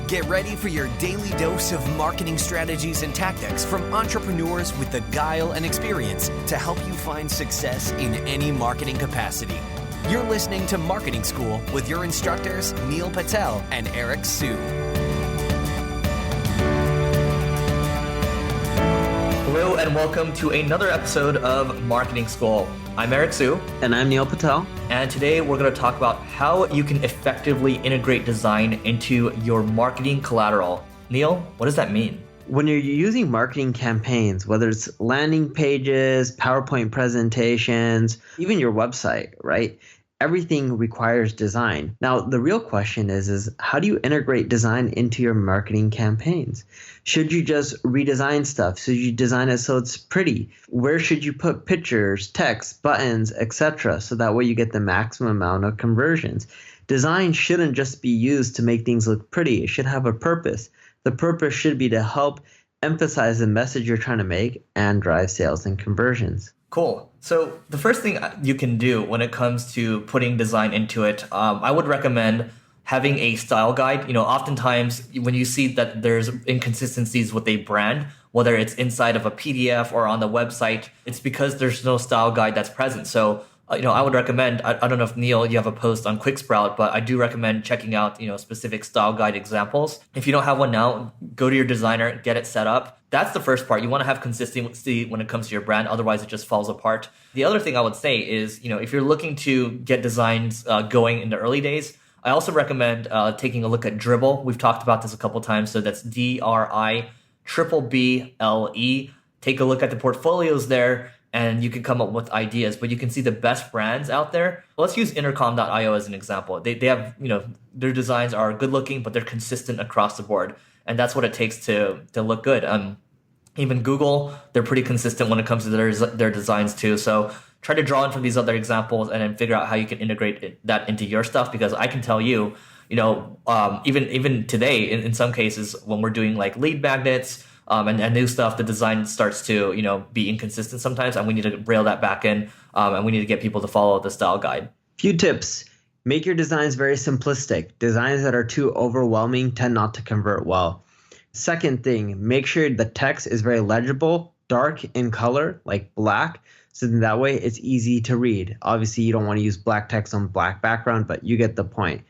Get ready for your daily dose of marketing strategies and tactics from entrepreneurs with the guile and experience to help you find success in any marketing capacity. You're listening to Marketing School with your instructors, Neil Patel and Eric Su. Hello and welcome to another episode of Marketing School. I'm Eric Su. And I'm Neil Patel. And today we're going to talk about how you can effectively integrate design into your marketing collateral. Neil, what does that mean? When you're using marketing campaigns, whether it's landing pages, PowerPoint presentations, even your website, right? Everything requires design. Now, the real question is how do you integrate design into your marketing campaigns? Should you just redesign stuff? Should you design it so it's pretty? Where should you put pictures, text, buttons, etc., so that way you get the maximum amount of conversions? Design shouldn't just be used to make things look pretty. It should have a purpose. The purpose should be to help emphasize the message you're trying to make and drive sales and conversions. Cool. So the first thing you can do when it comes to putting design into it, I would recommend having a style guide. Oftentimes when you see that there's inconsistencies with a brand, whether it's inside of a PDF or on the website, it's because there's no style guide that's present. So I would recommend, I don't know if Neil, you have a post on QuickSprout, but I do recommend checking out, specific style guide examples. If you don't have one now, go to your designer, get it set up. That's the first part. You want to have consistency when it comes to your brand. Otherwise, it just falls apart. The other thing I would say is, if you're looking to get designs going in the early days, I also recommend taking a look at Dribbble. We've talked about this a couple times. So that's DRIBBBLE. Take a look at the portfolios there, and you can come up with ideas, but you can see the best brands out there. Let's use intercom.io as an example. They have, their designs are good looking, but they're consistent across the board. And that's what it takes to look good. Even Google, they're pretty consistent when it comes to their designs too. So try to draw in from these other examples and then figure out how you can integrate that into your stuff. Because I can tell you, even today, in some cases, when we're doing like lead magnets, and new stuff, the design starts to, be inconsistent sometimes, and we need to rail that back in, and we need to get people to follow the style guide. Few tips. Make your designs very simplistic. Designs that are too overwhelming tend not to convert well. Second thing, make sure the text is very legible, dark in color, like black, so that way it's easy to read. Obviously, you don't want to use black text on black background, but you get the point.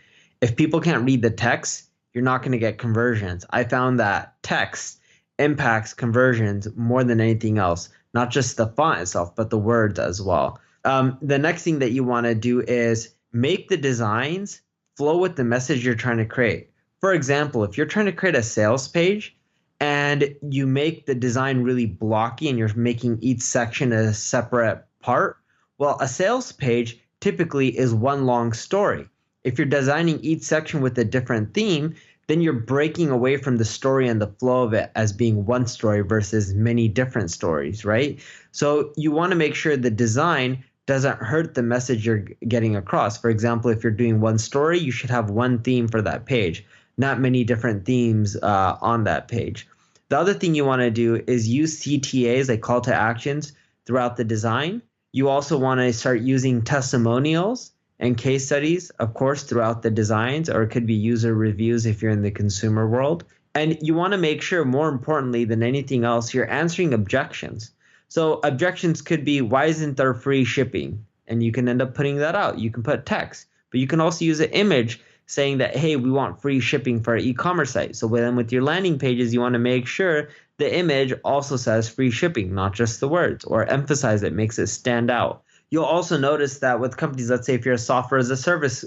If people can't read the text, you're not going to get conversions. I found that text impacts conversions more than anything else, not just the font itself, but the words as well. The next thing that you want to do is make the designs flow with the message you're trying to create. For example, if you're trying to create a sales page and you make the design really blocky and you're making each section a separate part, well, a sales page typically is one long story. If you're designing each section with a different theme, then you're breaking away from the story and the flow of it as being one story versus many different stories, right? So you want to make sure the design doesn't hurt the message you're getting across. For example, if you're doing one story, you should have one theme for that page, not many different themes on that page. The other thing you want to do is use CTAs, like call to actions, throughout the design. You also want to start using testimonials and case studies, of course, throughout the designs, or it could be user reviews if you're in the consumer world. And you want to make sure, more importantly than anything else, you're answering objections. So objections could be, why isn't there free shipping? And you can end up putting that out. You can put text, but you can also use an image saying that, hey, we want free shipping for our e-commerce site. So then with your landing pages, you want to make sure the image also says free shipping, not just the words, or emphasize it, makes it stand out. You'll also notice that with companies, let's say if you're a software as a service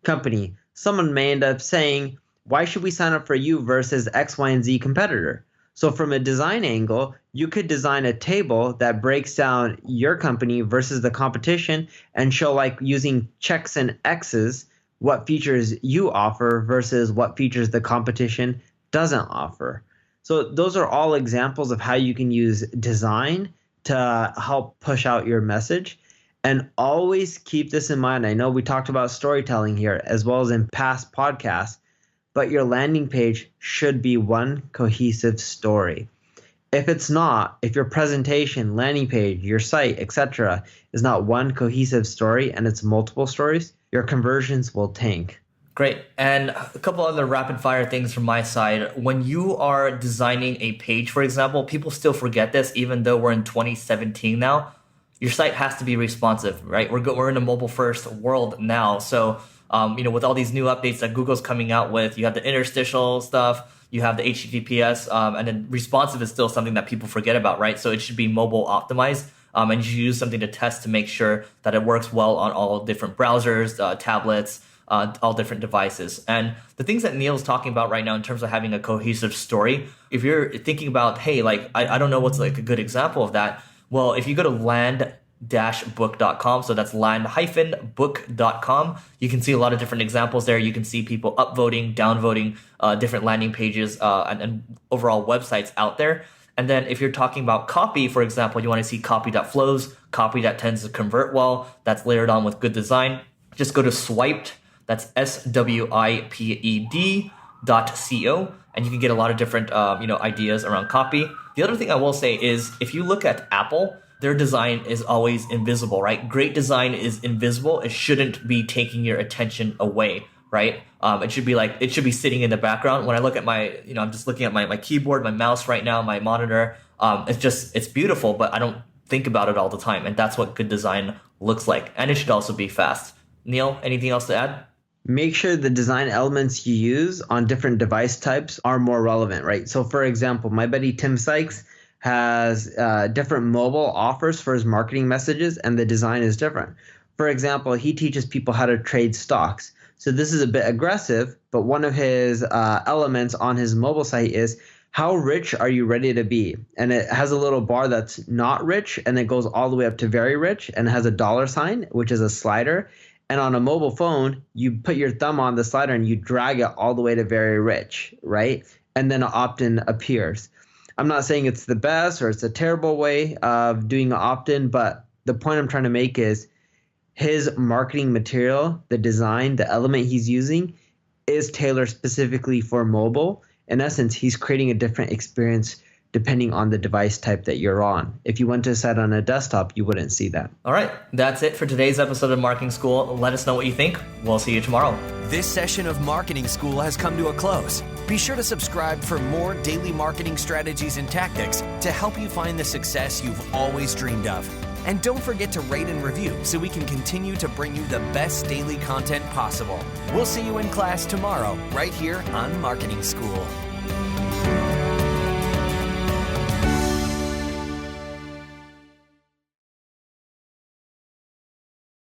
company, someone may end up saying, why should we sign up for you versus X, Y, and Z competitor? So from a design angle, you could design a table that breaks down your company versus the competition and show, like using checks and X's, what features you offer versus what features the competition doesn't offer. So those are all examples of how you can use design to help push out your message. And always keep this in mind. I know we talked about storytelling here as well as in past podcasts, but your landing page should be one cohesive story. If it's not, if your presentation, landing page, your site, etc. is not one cohesive story and it's multiple stories, your conversions will tank. Great. And a couple other rapid fire things from my side. When you are designing a page, for example, people still forget this, even though we're in 2017 now. Your site has to be responsive, right? We're in a mobile first world now. So, with all these new updates that Google's coming out with, you have the interstitial stuff, you have the HTTPS, and then responsive is still something that people forget about, right? So it should be mobile optimized. And you should use something to test to make sure that it works well on all different browsers, tablets, all different devices. And the things that Neil's talking about right now in terms of having a cohesive story, if you're thinking about, hey, I don't know what's a good example of that. Well, if you go to land-book.com, so that's land-book.com, you can see a lot of different examples there. You can see people upvoting, downvoting different landing pages and overall websites out there. And then if you're talking about copy, for example, you want to see copy that flows, copy that tends to convert well, that's layered on with good design. Just go to swiped, that's swiped.co, and you can get a lot of different ideas around copy. The other thing I will say is if you look at Apple, their design is always invisible, right? Great design is invisible. It shouldn't be taking your attention away, right? It should be sitting in the background. When I look at I'm just looking at my keyboard, my mouse right now, my monitor. It's beautiful, but I don't think about it all the time. And that's what good design looks like. And it should also be fast. Neil, anything else to add? Make sure the design elements you use on different device types are more relevant, right? So for example, my buddy Tim Sykes has different mobile offers for his marketing messages, and the design is different. For example, he teaches people how to trade stocks. So this is a bit aggressive, but one of his elements on his mobile site is how rich are you ready to be? And it has a little bar that's not rich, and it goes all the way up to very rich, and it has a dollar sign, which is a slider. And on a mobile phone, you put your thumb on the slider and you drag it all the way to very rich, right? And then an opt-in appears. I'm not saying it's the best or it's a terrible way of doing an opt-in, but the point I'm trying to make is his marketing material, the design, the element he's using is tailored specifically for mobile. In essence, he's creating a different experience depending on the device type that you're on. If you went to a site on a desktop, you wouldn't see that. All right, that's it for today's episode of Marketing School. Let us know what you think. We'll see you tomorrow. This session of Marketing School has come to a close. Be sure to subscribe for more daily marketing strategies and tactics to help you find the success you've always dreamed of. And don't forget to rate and review so we can continue to bring you the best daily content possible. We'll see you in class tomorrow, right here on Marketing School.